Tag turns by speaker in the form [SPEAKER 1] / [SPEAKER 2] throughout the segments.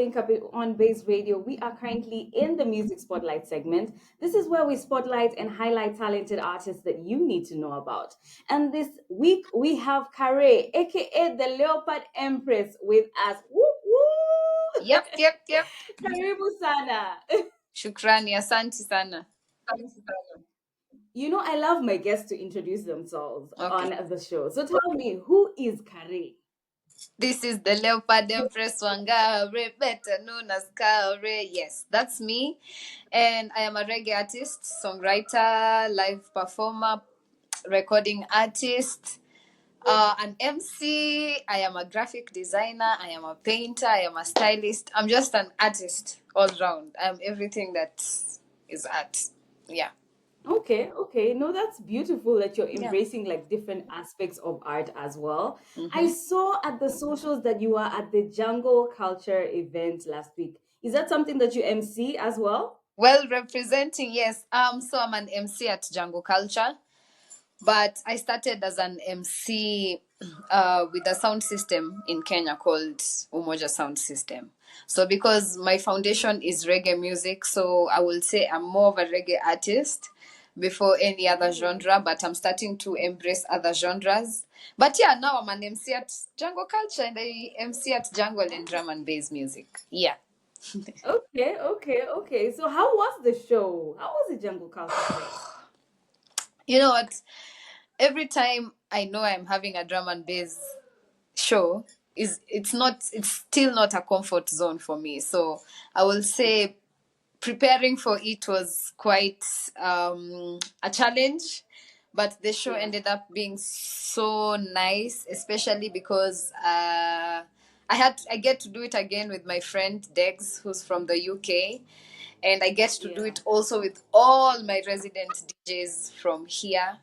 [SPEAKER 1] Link Up on Baze Radio. We are currently in the Music Spotlight segment. This is where we spotlight and highlight talented artists that you need to know about. And this week we have Kare, aka the Leopard Empress, with us. Woo woo!
[SPEAKER 2] Yep.
[SPEAKER 1] Karibu sana.
[SPEAKER 2] Shukrani, asante sana.
[SPEAKER 1] You know, I love my guests to introduce themselves
[SPEAKER 2] Okay.
[SPEAKER 1] on the show. So tell me, who is Kare?
[SPEAKER 2] This is the Leopard Empress Wangare, better known as Kare. Yes, that's me. And I am a reggae artist, songwriter, live performer, recording artist, an MC. I am a graphic designer. I am a painter. I am a stylist. I'm just an artist all round. I'm everything that is art. Yeah.
[SPEAKER 1] Okay. No, that's beautiful that you're
[SPEAKER 2] Yeah.
[SPEAKER 1] embracing like different aspects of art as well. I
[SPEAKER 2] Mm-hmm.
[SPEAKER 1] saw at the socials that you are at the Jungle Culture event last week. Is that something that you MC as well?
[SPEAKER 2] Well, representing, yes. So I'm an MC at Django Culture, but I started as an MC with a sound system in Kenya called Umoja Sound System. So because my foundation is reggae music, so I will say I'm more of a reggae artist before any other genre, but I'm starting to embrace other genres. But yeah, now I'm an MC at Django Culture and I MC at Jungle and drum and bass music. Yeah.
[SPEAKER 1] Okay. So how was the show? How was the Jungle Culture show?
[SPEAKER 2] You know what? Every time I know I'm having a drum and bass show, it's still not a comfort zone for me. So I will say preparing for it was quite a challenge, but the show
[SPEAKER 1] Yeah.
[SPEAKER 2] ended up being so nice, especially because I get to do it again with my friend Dex, who's from the UK, and I get to do
[SPEAKER 1] Yeah.
[SPEAKER 2] it also with all my resident DJs from here.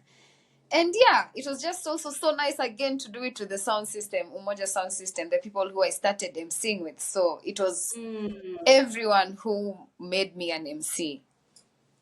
[SPEAKER 2] And yeah, it was just also so nice again to do it with the sound system, Umoja Sound System, the people who I started emceeing with. So it was
[SPEAKER 1] Mm.
[SPEAKER 2] everyone who made me an MC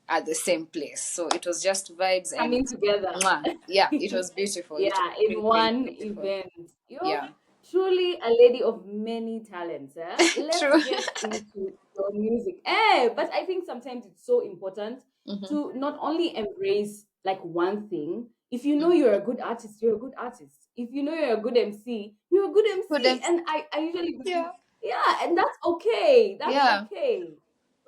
[SPEAKER 2] at the same place. So it was just vibes and
[SPEAKER 1] Coming together.
[SPEAKER 2] mwah. Yeah, it was beautiful. It was
[SPEAKER 1] Yeah, in
[SPEAKER 2] really, really
[SPEAKER 1] one
[SPEAKER 2] beautiful.
[SPEAKER 1] event. You're
[SPEAKER 2] Yeah.
[SPEAKER 1] truly a lady of many talents. Eh? Let's
[SPEAKER 2] True.
[SPEAKER 1] get into your music. But I think sometimes it's so important
[SPEAKER 2] Hmm.
[SPEAKER 1] to not only embrace like one thing. If you know you're a good artist, you're a good artist. If you know you're a good MC, you're a good
[SPEAKER 2] Good
[SPEAKER 1] MC.
[SPEAKER 2] MC.
[SPEAKER 1] And I usually believe,
[SPEAKER 2] Yeah.
[SPEAKER 1] yeah, and that's okay. That's
[SPEAKER 2] Yeah.
[SPEAKER 1] okay.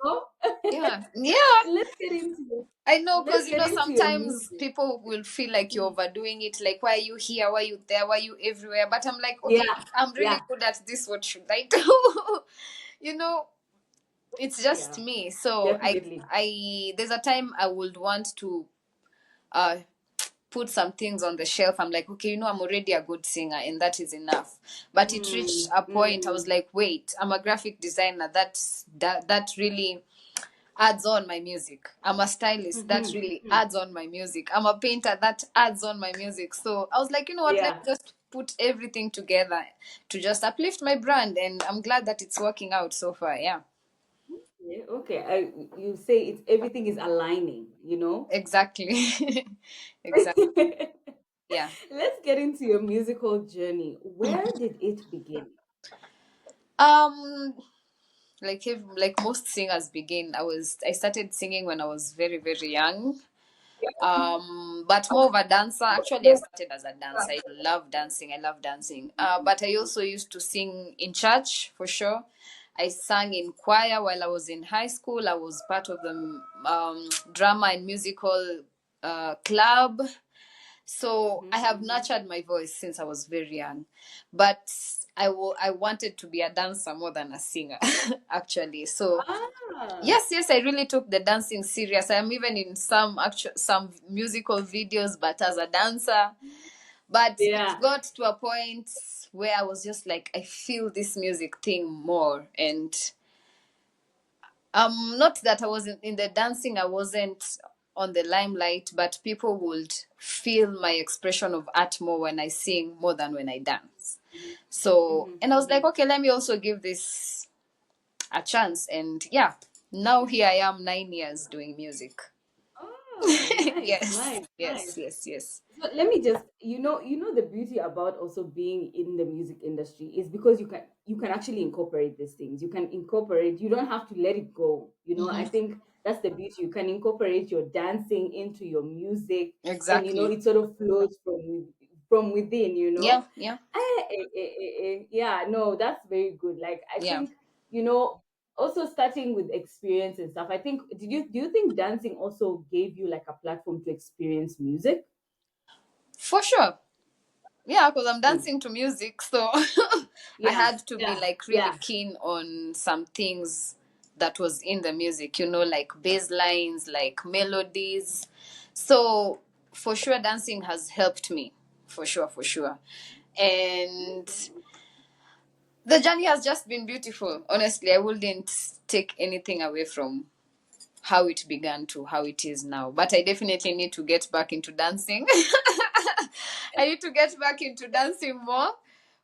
[SPEAKER 1] So
[SPEAKER 2] Yeah. Yeah.
[SPEAKER 1] let's get into
[SPEAKER 2] I know,
[SPEAKER 1] let's
[SPEAKER 2] because
[SPEAKER 1] get into your
[SPEAKER 2] sometimes
[SPEAKER 1] music.
[SPEAKER 2] people will feel like you're overdoing it. Like, why are you here? Why are you there? Why are you everywhere? But I'm like,
[SPEAKER 1] Yeah,
[SPEAKER 2] okay, I'm really
[SPEAKER 1] yeah,
[SPEAKER 2] good at this. What should I do? you know, it's just
[SPEAKER 1] yeah.
[SPEAKER 2] me. So
[SPEAKER 1] Definitely.
[SPEAKER 2] there's a time I would want to uh put some things on the shelf. I'm like, okay, I'm already a good singer, and that is enough. But it reached a point. I was
[SPEAKER 1] Mm.
[SPEAKER 2] like, wait, I'm a graphic designer. That really adds on my music. I'm a stylist, that
[SPEAKER 1] Mhm,
[SPEAKER 2] really
[SPEAKER 1] mhm.
[SPEAKER 2] adds on my music. I'm a painter, that adds on my music. So I was like, you know what, let
[SPEAKER 1] Yeah.
[SPEAKER 2] me just put everything together to just uplift my brand, and I'm glad that it's working out so far. Yeah.
[SPEAKER 1] Yeah, okay. You say it's everything is aligning, you know?
[SPEAKER 2] Exactly. Exactly. Yeah.
[SPEAKER 1] Let's get into your musical journey. Where did it begin?
[SPEAKER 2] um like most singers begin, I started singing when I was very, very young. But more of a dancer. Actually, I started as a dancer. I love dancing. But I also used to sing in church for sure. I sang in choir while I was in high school. I was part of the drama and musical club. So I have nurtured my voice since I was very young, but I wanted to be a dancer more than a singer, actually. So
[SPEAKER 1] Ah,
[SPEAKER 2] yes, I really took the dancing serious. I am even in some musical videos, but as a dancer. But it
[SPEAKER 1] yeah.
[SPEAKER 2] got to a point where I was just like, I feel this music thing more, and not that I wasn't in the dancing, I wasn't on the limelight, but people would feel my expression of art more when I sing more than when I dance. So,
[SPEAKER 1] Mhm,
[SPEAKER 2] and I was like,
[SPEAKER 1] mhm.
[SPEAKER 2] okay, let me also give this a chance. And yeah, now here I am, 9 years doing music.
[SPEAKER 1] Wow, nice,
[SPEAKER 2] Yes,
[SPEAKER 1] nice, nice.
[SPEAKER 2] yes, yes, yes.
[SPEAKER 1] So let me just, the beauty about also being in the music industry is because you can actually incorporate these things. You can incorporate, you don't have to let it go. I
[SPEAKER 2] Hmm.
[SPEAKER 1] think that's the beauty. You can incorporate your dancing into your music, and
[SPEAKER 2] Exactly.
[SPEAKER 1] it sort of flows from within.
[SPEAKER 2] Yeah, yeah,
[SPEAKER 1] Yeah, no, that's very good. Like I
[SPEAKER 2] yeah.
[SPEAKER 1] think, you know, also starting with experience and stuff. I think do you think dancing also gave you like a platform to experience music?
[SPEAKER 2] For sure. Yeah, because I'm
[SPEAKER 1] Mm.
[SPEAKER 2] dancing to music, so I
[SPEAKER 1] Yeah,
[SPEAKER 2] had to be
[SPEAKER 1] yeah,
[SPEAKER 2] like really
[SPEAKER 1] yeah.
[SPEAKER 2] keen on some things that was in the music, like bass lines, like melodies. So for sure, dancing has helped me. For sure, for sure. And the journey has just been beautiful. Honestly, I wouldn't take anything away from how it began to how it is now. But I definitely need to get back into dancing. I need to get back into dancing more.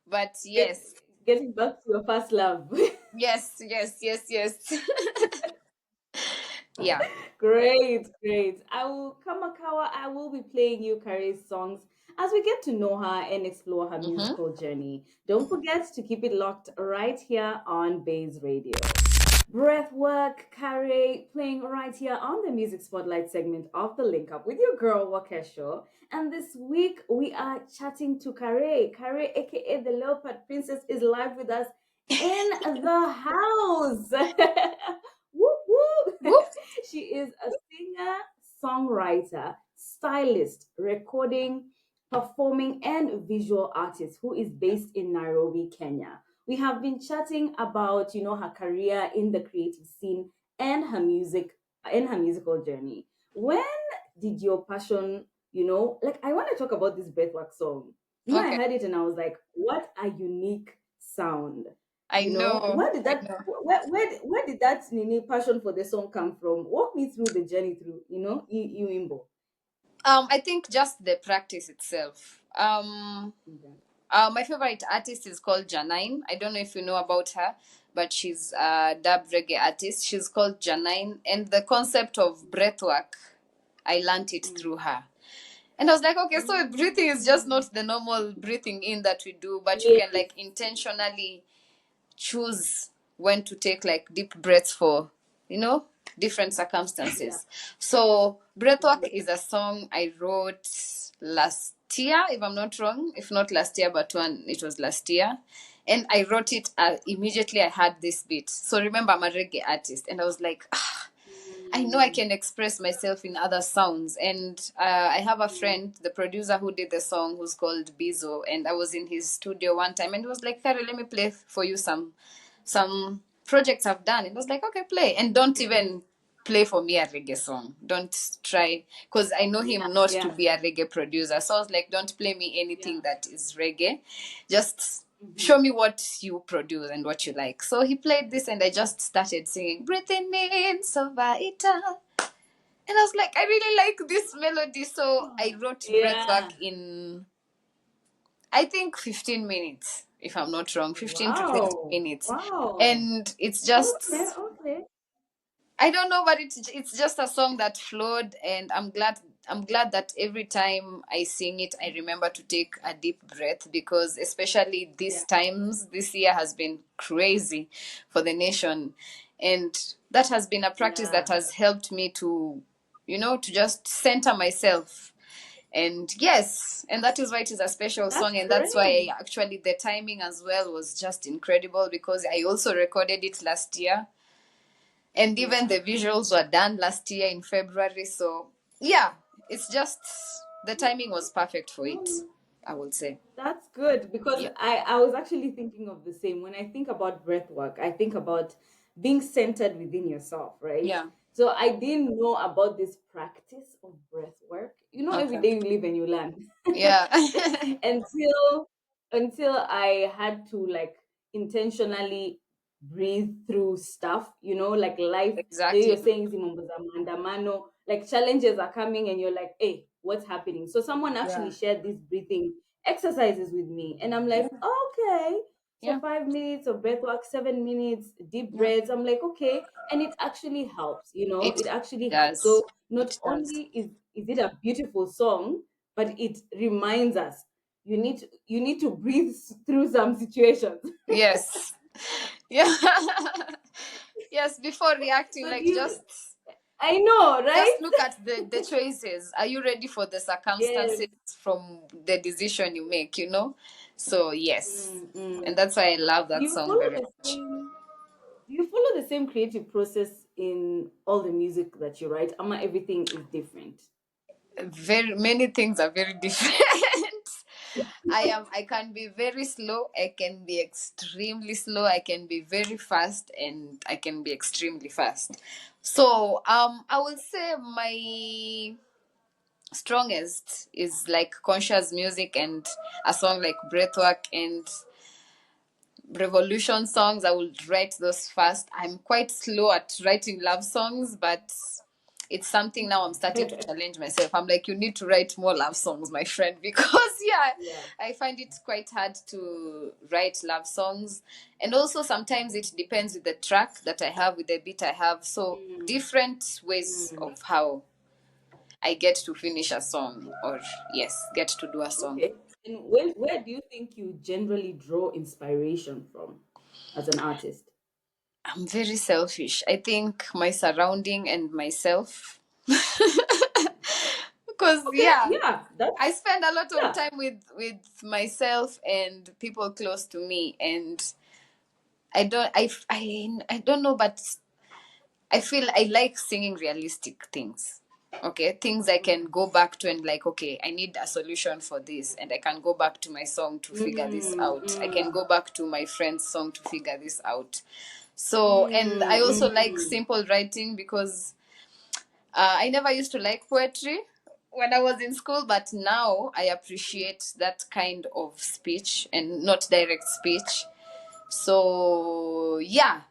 [SPEAKER 2] But
[SPEAKER 1] Get,
[SPEAKER 2] yes,
[SPEAKER 1] getting back to your first love.
[SPEAKER 2] yes, yes, yes, yes. Yeah.
[SPEAKER 1] Great, great. Kamakawa, I will be playing you Kare's songs as we get to know her and explore her
[SPEAKER 2] Mm-hmm.
[SPEAKER 1] musical journey. Don't forget to keep it locked right here on Baze Radio. Breathwork, Kare, playing right here on the Music Spotlight segment of the Link Up with your girl Wakesho. And this week we are chatting to Kare. Kare, aka the Leopard Princess, is live with us in the house. Whoop, whoop.
[SPEAKER 2] Whoop.
[SPEAKER 1] She is a singer, songwriter, stylist, recording, performing, and visual artist who is based in Nairobi, Kenya. We have been chatting about, her career in the creative scene and her musical journey. When did your passion, like I want to talk about this breathwork song. I
[SPEAKER 2] Okay.
[SPEAKER 1] heard it and I was like, what a unique sound.
[SPEAKER 2] I know.
[SPEAKER 1] Where did
[SPEAKER 2] I
[SPEAKER 1] that
[SPEAKER 2] know.
[SPEAKER 1] where did that Nini passion for the song come from? Walk me through the journey through, Imbo.
[SPEAKER 2] I think just the practice itself.
[SPEAKER 1] Okay.
[SPEAKER 2] My favorite artist is called Janine. I don't know if you know about her, but she's a dub reggae artist. She's called Janine, and the concept of breathwork, I learned it
[SPEAKER 1] Mm.
[SPEAKER 2] through her. And I was like, okay, so breathing is just
[SPEAKER 1] Mm.
[SPEAKER 2] not the normal breathing in that we do, but you
[SPEAKER 1] Yes.
[SPEAKER 2] can like intentionally choose when to take like deep breaths for, you know, different
[SPEAKER 1] Yeah.
[SPEAKER 2] circumstances. So, Breathwork
[SPEAKER 1] Mm.
[SPEAKER 2] is a song I wrote last year, if I'm not wrong. If not last year, but one, it was last year. And I wrote it immediately I had this beat. So, remember, I'm a reggae artist. And I was like, I know I
[SPEAKER 1] Mm.
[SPEAKER 2] can express myself in other sounds. And I have a
[SPEAKER 1] Mm.
[SPEAKER 2] friend, the producer who did the song, who's called Bizo. And I was in his studio one time and he was like, Kare, let me play for you some projects I've done. And I was like, okay, play. And don't even play for me a reggae song. Don't try, because I know
[SPEAKER 1] Yeah.
[SPEAKER 2] him not to
[SPEAKER 1] Yeah.
[SPEAKER 2] be a reggae producer. So I was like, don't play me anything
[SPEAKER 1] Yeah.
[SPEAKER 2] that is reggae. Just
[SPEAKER 1] Hmm.
[SPEAKER 2] show me what you produce and what you like. So he played this and I just started singing, breathing in so vital. And I was like, I really like this melody. So I wrote
[SPEAKER 1] Yeah.
[SPEAKER 2] Breathwork in, I think, 15 minutes, if I'm not wrong, 15 to 20
[SPEAKER 1] Wow.
[SPEAKER 2] minutes.
[SPEAKER 1] Wow.
[SPEAKER 2] And it's
[SPEAKER 1] Okay.
[SPEAKER 2] just,
[SPEAKER 1] Okay.
[SPEAKER 2] I don't know, but it's just a song that flowed, and I'm glad that every time I sing it, I remember to take a deep breath because especially
[SPEAKER 1] Yeah.
[SPEAKER 2] these times, this year has been crazy for the nation, and that has been a practice that
[SPEAKER 1] Yeah.
[SPEAKER 2] has helped me to just center myself. And yes, and that is why it is a special
[SPEAKER 1] That's
[SPEAKER 2] song, and that's why
[SPEAKER 1] great.
[SPEAKER 2] actually the timing as well was just incredible because I also recorded it last year and even
[SPEAKER 1] Yeah.
[SPEAKER 2] the visuals were done last year in February. So yeah, it's just the timing was perfect for
[SPEAKER 1] No,
[SPEAKER 2] it,
[SPEAKER 1] no.
[SPEAKER 2] I would say.
[SPEAKER 1] That's good because
[SPEAKER 2] Yeah,
[SPEAKER 1] I was actually thinking of the same. When I think about breath work, I think about being centered within yourself, right?
[SPEAKER 2] yeah.
[SPEAKER 1] So I didn't know about this practice of breath work. Every
[SPEAKER 2] Okay.
[SPEAKER 1] day you live and you learn.
[SPEAKER 2] Yeah.
[SPEAKER 1] until until I had to like intentionally breathe through stuff, like life. You're
[SPEAKER 2] Exactly.
[SPEAKER 1] saying mano, like challenges are coming and you're like, hey, what's happening? So someone actually
[SPEAKER 2] Yeah.
[SPEAKER 1] shared this breathing exercises with me. And I'm like,
[SPEAKER 2] Yeah.
[SPEAKER 1] okay. So
[SPEAKER 2] Yeah.
[SPEAKER 1] 5 minutes of breath work, 7 minutes, deep
[SPEAKER 2] Yeah.
[SPEAKER 1] breaths. I'm like, okay. And it actually helps,
[SPEAKER 2] It
[SPEAKER 1] it actually helps.
[SPEAKER 2] does.
[SPEAKER 1] So not
[SPEAKER 2] It does.
[SPEAKER 1] only is it a beautiful song, but it reminds us you need to breathe through some situations.
[SPEAKER 2] Yes. Yeah. Yes, before reacting,
[SPEAKER 1] So do
[SPEAKER 2] like
[SPEAKER 1] you? I know,
[SPEAKER 2] just
[SPEAKER 1] right?
[SPEAKER 2] look at the choices. Are you ready for the
[SPEAKER 1] Yes.
[SPEAKER 2] circumstances from the decision you make, you know? So yes.
[SPEAKER 1] Mm, mm.
[SPEAKER 2] And that's why I love
[SPEAKER 1] Do
[SPEAKER 2] that
[SPEAKER 1] you
[SPEAKER 2] song
[SPEAKER 1] follow
[SPEAKER 2] very
[SPEAKER 1] the
[SPEAKER 2] much.
[SPEAKER 1] same? Do you follow the same creative process in all the music that you write? Ama, everything is different.
[SPEAKER 2] Very many things are very different. I can be very slow, I can be extremely slow, I can be very fast, and I can be extremely fast. So I will say my strongest is like conscious music and a song like breathwork and revolution songs. I would write those fast. I'm quite slow at writing love songs, but it's something now I'm starting to challenge myself. I'm like, you need to write more love songs, my friend, because yeah,
[SPEAKER 1] Yeah.
[SPEAKER 2] I find it quite hard to write love songs. And also sometimes it depends with the track that I have, with the beat I have. So
[SPEAKER 1] Mm,
[SPEAKER 2] different ways
[SPEAKER 1] mm.
[SPEAKER 2] of how I get to finish a song, or yes, get to do a song.
[SPEAKER 1] Okay. And where do you think you generally draw inspiration from as an artist?
[SPEAKER 2] I'm very selfish. I think my surrounding and myself. Because
[SPEAKER 1] Okay.
[SPEAKER 2] yeah,
[SPEAKER 1] Yeah.
[SPEAKER 2] I
[SPEAKER 1] That's
[SPEAKER 2] spend a lot of
[SPEAKER 1] yeah.
[SPEAKER 2] time with myself and people close to me, and I don't know, but I feel I like singing realistic things. Okay, things I can go back to and like, okay, I need a solution for this, and I can go back to my song to figure this
[SPEAKER 1] Mm,
[SPEAKER 2] out. I can
[SPEAKER 1] mm,
[SPEAKER 2] go back to my friend's song to figure this out. So, and I
[SPEAKER 1] mm,
[SPEAKER 2] also like
[SPEAKER 1] mm.
[SPEAKER 2] simple writing because I never used to like poetry when I was in school, but now I appreciate that kind of speech and not direct speech. So, yeah,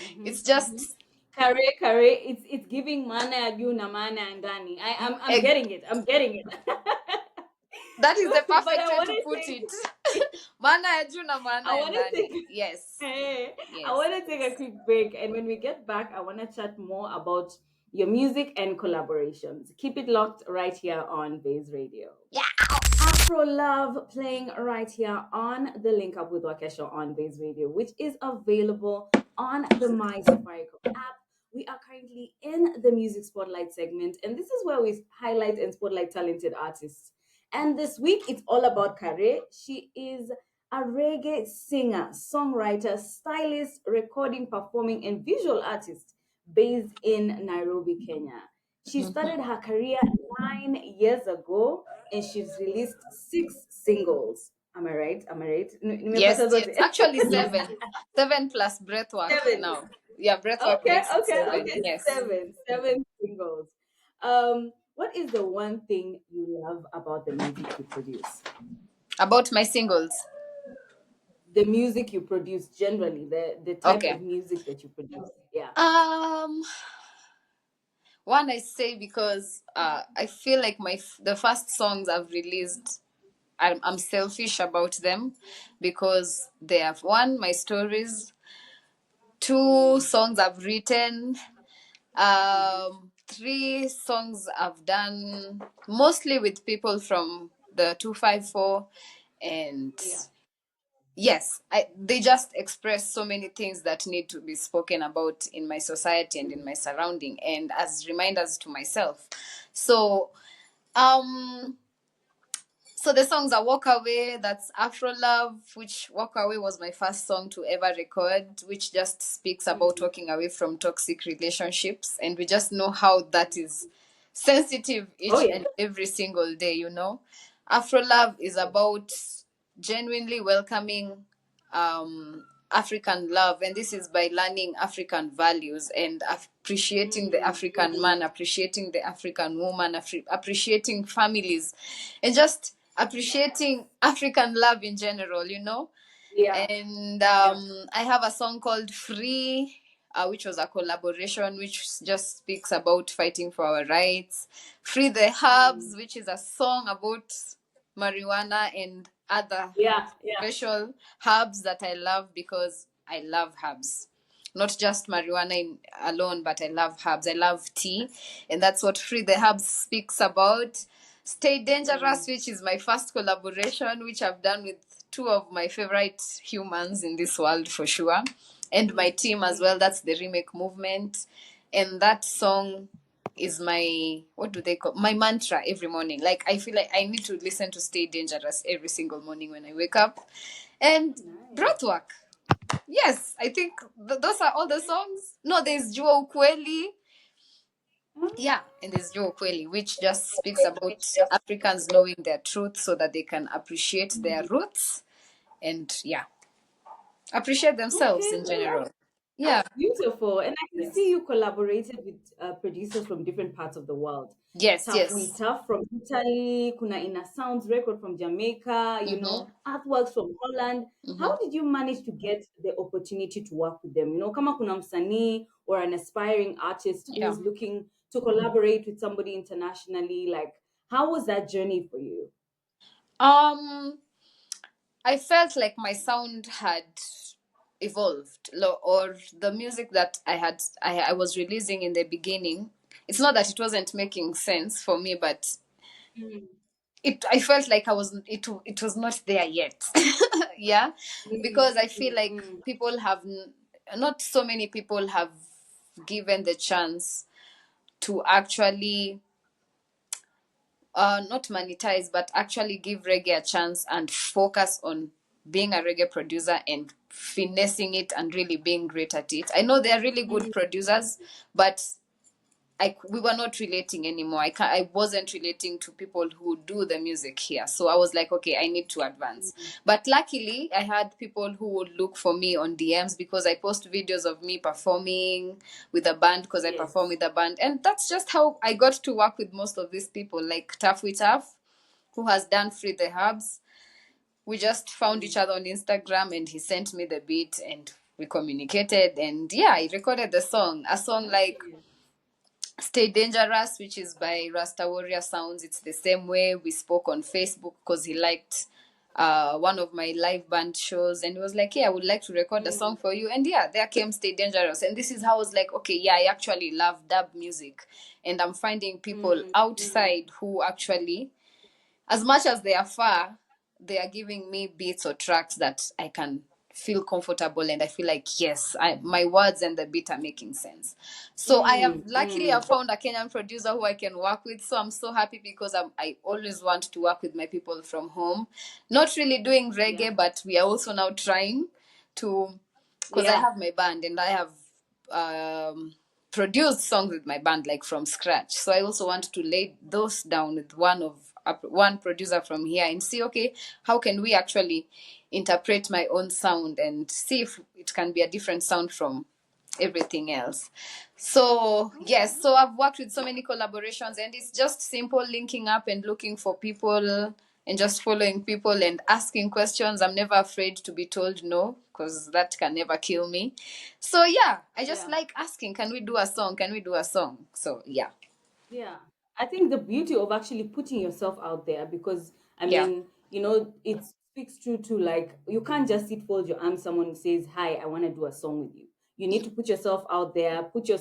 [SPEAKER 1] Mm-hmm,
[SPEAKER 2] it's
[SPEAKER 1] mm-hmm.
[SPEAKER 2] just
[SPEAKER 1] Kare, it's giving mana ya juu na mana ya ndani. I'm
[SPEAKER 2] egg.
[SPEAKER 1] getting it. I'm getting it.
[SPEAKER 2] That is the
[SPEAKER 1] But
[SPEAKER 2] perfect
[SPEAKER 1] I
[SPEAKER 2] way
[SPEAKER 1] want
[SPEAKER 2] to
[SPEAKER 1] to
[SPEAKER 2] put it.
[SPEAKER 1] take
[SPEAKER 2] Mana ya juu na mana
[SPEAKER 1] I
[SPEAKER 2] ya
[SPEAKER 1] want to take
[SPEAKER 2] ndani. Yes.
[SPEAKER 1] Hey, I
[SPEAKER 2] Yes.
[SPEAKER 1] want to take a quick break, and when we get back, I want to chat more about your music and collaborations. Keep it locked right here on Baze Radio.
[SPEAKER 2] Yeah.
[SPEAKER 1] Afro Love playing right here on the Link Up with Wakesha on Baze Radio, which is available on the My Safaricom app. We are currently in the Music Spotlight segment, and this is where we highlight and spotlight talented artists. And this week, it's all about Kare. She is a reggae singer, songwriter, stylist, recording, performing, and visual artist based in Nairobi, Kenya. She started her career 9 years ago and she's released 6 singles. Am I right? Am I right?
[SPEAKER 2] Yes,
[SPEAKER 1] Nimepata
[SPEAKER 2] yes.
[SPEAKER 1] zote.
[SPEAKER 2] Actually, seven. Seven plus breathwork
[SPEAKER 1] Seven.
[SPEAKER 2] now. Yeah, breathwork
[SPEAKER 1] Okay,
[SPEAKER 2] makes it
[SPEAKER 1] okay,
[SPEAKER 2] seven.
[SPEAKER 1] okay.
[SPEAKER 2] Yes.
[SPEAKER 1] Seven singles. What is the one thing you love about the music you produce?
[SPEAKER 2] About my singles.
[SPEAKER 1] The music you produce generally, the type of
[SPEAKER 2] Okay.
[SPEAKER 1] music that you produce. Yeah.
[SPEAKER 2] Um, One I say because I feel like the first songs I've released, I'm selfish about them because they have one my stories, two
[SPEAKER 1] Mm,
[SPEAKER 2] songs I've written, three songs I've done mostly with people from the 254, and
[SPEAKER 1] yeah.
[SPEAKER 2] yes, they just express so many things that need to be spoken about in my society and in my surrounding and as reminders to myself. So um so the songs are Walk Away, that's Afro Love, which Walk Away was my first song to ever record, which just speaks about
[SPEAKER 1] Mm.
[SPEAKER 2] walking away from toxic relationships. And we just know how that is sensitive
[SPEAKER 1] Oh
[SPEAKER 2] each
[SPEAKER 1] yeah.
[SPEAKER 2] and every single day, you know. Afro Love is about genuinely welcoming African love, and this is by learning African values and appreciating the
[SPEAKER 1] Mm,
[SPEAKER 2] African
[SPEAKER 1] mm.
[SPEAKER 2] man, appreciating the African woman, appreciating families, and just appreciating African love in general, you know.
[SPEAKER 1] Yeah.
[SPEAKER 2] And
[SPEAKER 1] Yeah.
[SPEAKER 2] I have a song called Free, which was a collaboration which just speaks about fighting for our rights. Free the
[SPEAKER 1] Mm.
[SPEAKER 2] Herbs, which is a song about marijuana and other
[SPEAKER 1] Yeah. Yeah.
[SPEAKER 2] special herbs that I love because I love herbs. not just marijuana alone, but I love herbs. I love tea, and that's what Free the Herbs speaks about. Stay Dangerous, which is my first collaboration, which I've done with two of my favorite humans in this world for sure, and my team as well. That's the Remake Movement, and that song is my, what do they call, my mantra every morning. Like I feel like I need to listen to Stay Dangerous every single morning when I wake up. And
[SPEAKER 1] Nice.
[SPEAKER 2] breathwork. Yes, I think those are all the songs. No, there's Jua Ukweli. Yeah, and there's Jua Ukweli, which just speaks about Africans knowing their truth so that they can appreciate their roots and, yeah, appreciate themselves
[SPEAKER 1] Okay,
[SPEAKER 2] in
[SPEAKER 1] well,
[SPEAKER 2] general. Yeah.
[SPEAKER 1] that's beautiful. And I can
[SPEAKER 2] Yes.
[SPEAKER 1] see you collaborated with producers from different parts of the world.
[SPEAKER 2] Yes.
[SPEAKER 1] Tough We
[SPEAKER 2] Yes.
[SPEAKER 1] Tough from Italy, Kuna Ina Sounds record from Jamaica,
[SPEAKER 2] Mm-hmm.
[SPEAKER 1] Artworks from Holland.
[SPEAKER 2] Mm-hmm.
[SPEAKER 1] How did you manage to get the opportunity to work with them? Kama kuna msanii or an aspiring artist who
[SPEAKER 2] Yeah.
[SPEAKER 1] is looking to collaborate with somebody internationally, like how was that journey for you?
[SPEAKER 2] Um, I felt like my sound had evolved, or the music that I was releasing in the beginning. It's not that it wasn't making sense for me, but
[SPEAKER 1] Mm,
[SPEAKER 2] I felt like it was not there yet. Yeah,
[SPEAKER 1] mm,
[SPEAKER 2] because I feel
[SPEAKER 1] mm,
[SPEAKER 2] like
[SPEAKER 1] mm.
[SPEAKER 2] people have not so many people have given the chance to actually not monetize, but actually give reggae a chance and focus on being a reggae producer and finessing it and really being great at it. I know they are really good producers, but we were not relating anymore. I wasn't relating to people who do the music here. So I was like, okay, I need to advance. But luckily, I had people who would look for me on DMs because I post videos of me performing with a band because I perform
[SPEAKER 1] Yes.
[SPEAKER 2] with a band. And that's just how I got to work with most of these people, like Tough We Tough, who has done Free the Herbs. We just found each other on Instagram and he sent me the beat and we communicated. And yeah, I recorded the song. A song like
[SPEAKER 1] Nice.
[SPEAKER 2] Stay Dangerous, which is by Rasta Warrior Sounds. It's the same way. We spoke on Facebook because he liked one of my live band shows and he was like, yeah, I would like to record a song
[SPEAKER 1] Mm,
[SPEAKER 2] for you. And yeah, there came Stay Dangerous. And this is how I was like, okay, yeah, I actually love dub music. And I'm finding people
[SPEAKER 1] mm, mm.
[SPEAKER 2] outside who actually, as much as they are far, they are giving me beats or tracks that I can feel comfortable and I feel like yes, my words and the beat are making sense. So I have
[SPEAKER 1] Mm,
[SPEAKER 2] luckily I
[SPEAKER 1] mm.
[SPEAKER 2] found a Kenyan producer who I can work with. So I'm so happy because I always want to work with my people from home. Not really doing
[SPEAKER 1] Yeah,
[SPEAKER 2] reggae, but we are also now trying to, because I
[SPEAKER 1] yeah,
[SPEAKER 2] have my band and I have um produced songs with my band like from scratch. So I also want to lay those down with one producer from here and see, okay, how can we actually interpret my own sound and see if it can be a different sound from everything else. So
[SPEAKER 1] okay.
[SPEAKER 2] yes, so I've worked with so many collaborations and it's just simple linking up and looking for people and just following people and asking questions. I'm never afraid to be told no because that can never kill me. So yeah, I just
[SPEAKER 1] Yeah,
[SPEAKER 2] like asking, can we do a song? Can we do a song? So yeah.
[SPEAKER 1] yeah. I think the beauty of actually putting yourself out there, because I
[SPEAKER 2] Yeah.
[SPEAKER 1] mean, it speaks true to, like, you can't just sit, fold your arms, someone says, "Hi, I want to do a song with you." You need to put yourself out there, put your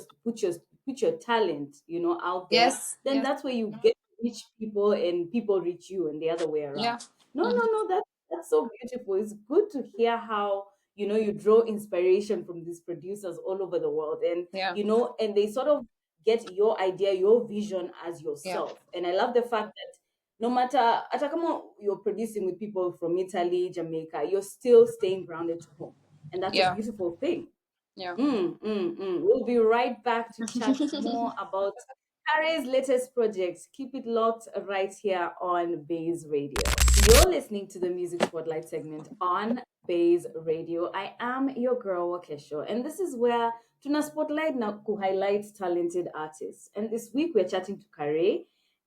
[SPEAKER 1] talent, out there.
[SPEAKER 2] Yes.
[SPEAKER 1] Then
[SPEAKER 2] Yes.
[SPEAKER 1] that's where you get to reach people and people reach you, and the other way around.
[SPEAKER 2] Yeah.
[SPEAKER 1] No, no,
[SPEAKER 2] Mhm.
[SPEAKER 1] no, that's so beautiful. It's good to hear how you draw inspiration from these producers all over the world, and
[SPEAKER 2] Yeah.
[SPEAKER 1] and they sort of get your idea, your vision as
[SPEAKER 2] Yeah.
[SPEAKER 1] yourself. And I love the fact that no matter Atakamo, you're producing with people from Italy, Jamaica, you're still staying grounded to home. And that's a
[SPEAKER 2] Yeah.
[SPEAKER 1] beautiful thing.
[SPEAKER 2] Yeah.
[SPEAKER 1] We'll be right back to chat more about Kare's latest project. Keep it locked right here on Baze Radio. You're listening to the Music Spotlight segment on Baze Radio. I am your girl Wakesho, and this is where Tuna Spotlight now highlights talented artists. And this week we're chatting to Kare,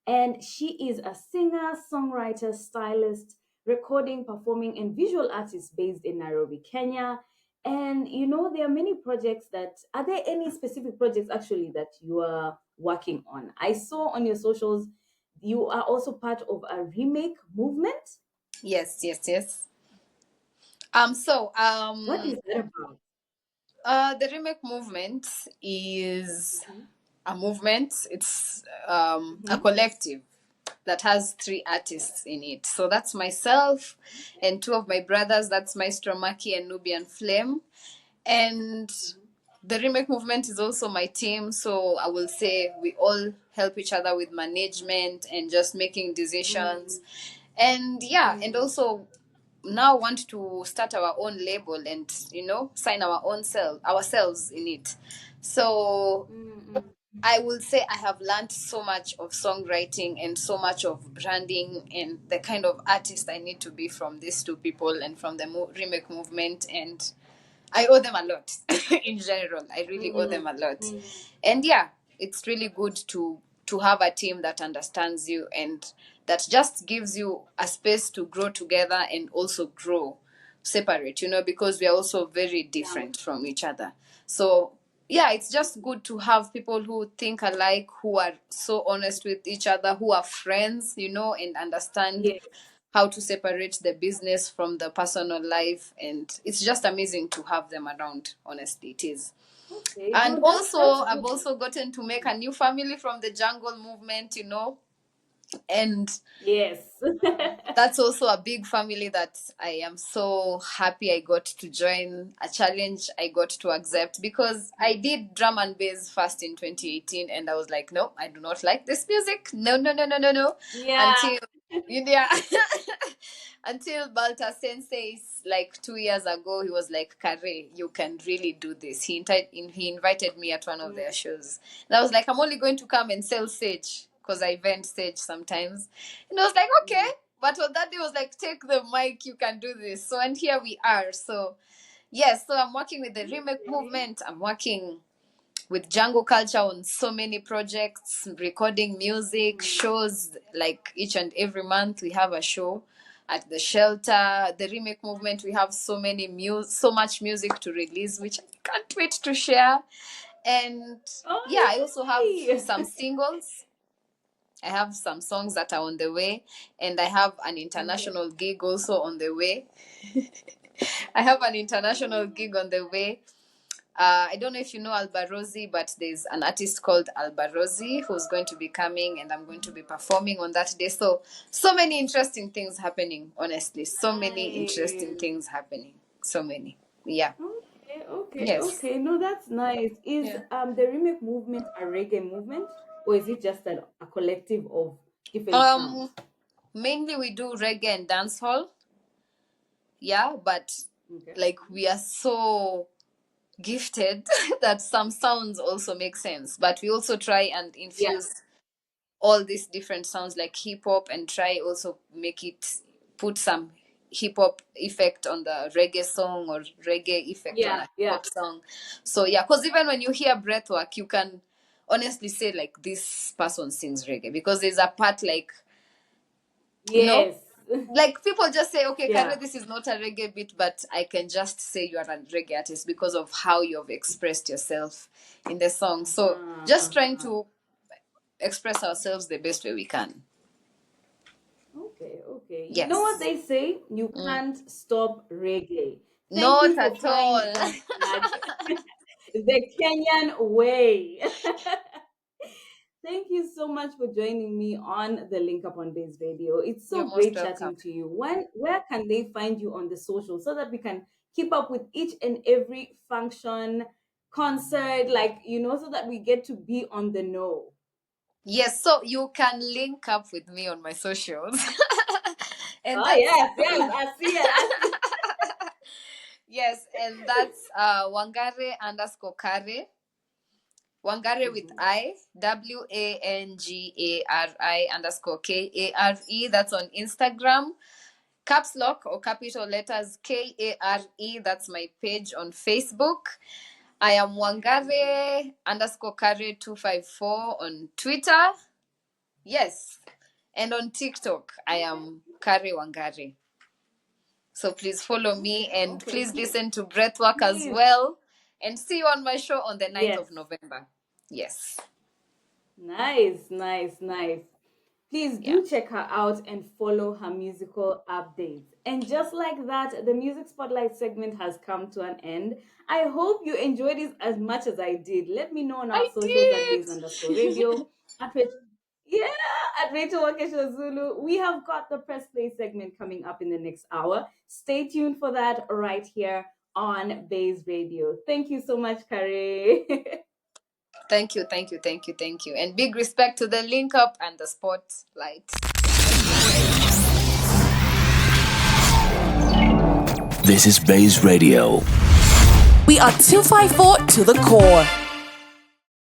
[SPEAKER 1] and she is a singer, songwriter, stylist, recording, performing, and visual artist based in Nairobi, Kenya. And there are many projects that are there any specific projects actually that you are working on? I saw on your socials you are also part of a remake movement.
[SPEAKER 2] Yes. Yes. Yes. So
[SPEAKER 1] What is that about?
[SPEAKER 2] The remake movement is
[SPEAKER 1] Mm-hmm.
[SPEAKER 2] a movement. It's a
[SPEAKER 1] Mm-hmm.
[SPEAKER 2] collective that has three artists in it. So that's myself and two of my brothers. That's Maestro Maki and Nubian Flame. And the remake movement is also my team. So I will say we all help each other with management and just making decisions.
[SPEAKER 1] Mm-hmm.
[SPEAKER 2] And yeah, and
[SPEAKER 1] Mm-hmm.
[SPEAKER 2] also now want to start our own label and sign our own ourselves in it. So
[SPEAKER 1] Mm-hmm.
[SPEAKER 2] I will say I have learned so much of songwriting and so much of branding and the kind of artist I need to be from these two people and from the remake movement. And I owe them a lot. In general, I really owe them a lot.
[SPEAKER 1] Mm-hmm.
[SPEAKER 2] And yeah, it's really good to have a team that understands you and that just gives you a space to grow together and also grow separate, because we are also very
[SPEAKER 1] Yeah.
[SPEAKER 2] different from each other. So yeah, it's just good to have people who think alike, who are so honest with each other, who are friends, and understand
[SPEAKER 1] Yes.
[SPEAKER 2] how to separate the business from the personal life. And it's just amazing to have them around, honestly it is.
[SPEAKER 1] Okay.
[SPEAKER 2] And
[SPEAKER 1] No,
[SPEAKER 2] also
[SPEAKER 1] that's
[SPEAKER 2] I've
[SPEAKER 1] good.
[SPEAKER 2] also gotten to make a new family from the jungle movement, and
[SPEAKER 1] Yes.
[SPEAKER 2] that's also a big family that I am so happy I got to join, a challenge I got to accept, because I did drum and bass first in 2018 and I was like, no, I do not like this music. No, no, no, no, no, no.
[SPEAKER 1] Yeah.
[SPEAKER 2] Until yeah. Until Balta Sensei, like 2 years ago, he was like, Kare, you can really do this. He invited me at one of
[SPEAKER 1] Mm,
[SPEAKER 2] their shows. And I was like, I'm only going to come and sell sage because I vent sage sometimes. And I was like, okay.
[SPEAKER 1] mm.
[SPEAKER 2] But on that day, was like, take the mic, you can do this. So, and here we are. So, yes, so I'm working with the remake
[SPEAKER 1] Okay.
[SPEAKER 2] movement. I'm working with Django Culture on so many projects, recording music,
[SPEAKER 1] Mm.
[SPEAKER 2] shows, like each and every month we have a show at the shelter. The remake movement, we have so much music to release, which I can't wait to share. And yeah,
[SPEAKER 1] Oh,
[SPEAKER 2] I also have
[SPEAKER 1] yay!
[SPEAKER 2] some singles. I have some songs that are on the way, and I have an
[SPEAKER 1] Okay.
[SPEAKER 2] international gig also on the way. I have an international gig on the way. I don't know if you know Albarosi, but there's an artist called Albarosi who's going to be coming, and I'm going to be performing on that day. So many interesting things happening, honestly. So many interesting
[SPEAKER 1] Nice.
[SPEAKER 2] things happening. So many. Yeah.
[SPEAKER 1] Okay, okay,
[SPEAKER 2] Yes.
[SPEAKER 1] okay. No, that's nice. Is
[SPEAKER 2] Yeah.
[SPEAKER 1] the remake movement a reggae movement, or is it just a collective of different sounds?
[SPEAKER 2] Um, Mainly we do reggae and dancehall. Yeah, but
[SPEAKER 1] Okay.
[SPEAKER 2] like we are so gifted that some sounds also make sense. But we also try and
[SPEAKER 1] Yeah,
[SPEAKER 2] infuse all these different sounds like hip hop and try also make it put some hip hop effect on the reggae song or reggae effect on a
[SPEAKER 1] yeah,
[SPEAKER 2] hip
[SPEAKER 1] yeah.
[SPEAKER 2] hop song. So yeah, because even when you hear breathwork, you can honestly say like this person sings reggae because there's a part like you know
[SPEAKER 1] Yes.
[SPEAKER 2] like people just say, okay, Kare,
[SPEAKER 1] Yeah.
[SPEAKER 2] this is not a reggae beat, but I can just say you are a reggae artist because of how you've expressed yourself in the song. So
[SPEAKER 1] Uh-huh,
[SPEAKER 2] just trying
[SPEAKER 1] uh-huh.
[SPEAKER 2] to express ourselves the best way we can.
[SPEAKER 1] Okay, okay. You know what
[SPEAKER 2] Yes.
[SPEAKER 1] they say? You
[SPEAKER 2] Mm.
[SPEAKER 1] can't stop reggae. Thank you
[SPEAKER 2] Not
[SPEAKER 1] for
[SPEAKER 2] at all.
[SPEAKER 1] trying that the Kenyan way. Thank you so much for joining me on the Link Up on Baze Radio. It's
[SPEAKER 2] You're
[SPEAKER 1] so
[SPEAKER 2] most
[SPEAKER 1] great
[SPEAKER 2] welcome.
[SPEAKER 1] chatting to you. Where can they find you on the social so that we can keep up with each and every function, concert, like so that we get to be on the know?
[SPEAKER 2] Yes, so you can link up with me on my socials. And
[SPEAKER 1] Oh
[SPEAKER 2] that's
[SPEAKER 1] yes, yes, I see it. I see.
[SPEAKER 2] yes, and that's Wangare underscore Kare. Wangare with
[SPEAKER 1] Mhm.
[SPEAKER 2] Wangari underscore Kare. That's on Instagram. Caps lock or capital letters Kare. That's my page on Facebook. I am
[SPEAKER 1] Mhm.
[SPEAKER 2] Wangare underscore Kare 254 on Twitter. Yes. And on TikTok, I
[SPEAKER 1] Okay.
[SPEAKER 2] am Kare Wangari. So please follow me
[SPEAKER 1] Okay.
[SPEAKER 2] and
[SPEAKER 1] Okay.
[SPEAKER 2] please listen to Breathwork as
[SPEAKER 1] Please.
[SPEAKER 2] well. And see you on my show on the 9th
[SPEAKER 1] Yes.
[SPEAKER 2] of November. Yes.
[SPEAKER 1] Nice, nice, nice. Please
[SPEAKER 2] Yeah.
[SPEAKER 1] do check her out and follow her musical updates. And just like that, the Music Spotlight segment has come to an end. I hope you enjoyed this as much as I did. Let me know on our
[SPEAKER 2] I
[SPEAKER 1] socials at Baze underscore
[SPEAKER 2] did.
[SPEAKER 1] radio. At Rachel, yeah, at Rachel Wakesha Zulu. We have got the press play segment coming up in the next hour. Stay tuned for that right here on Baze Radio. Thank you so much, Kare.
[SPEAKER 2] Thank you, thank you, thank you, thank you. And big respect to the link up and the spotlight.
[SPEAKER 3] This is Baze Radio.
[SPEAKER 4] We are 254 to the core.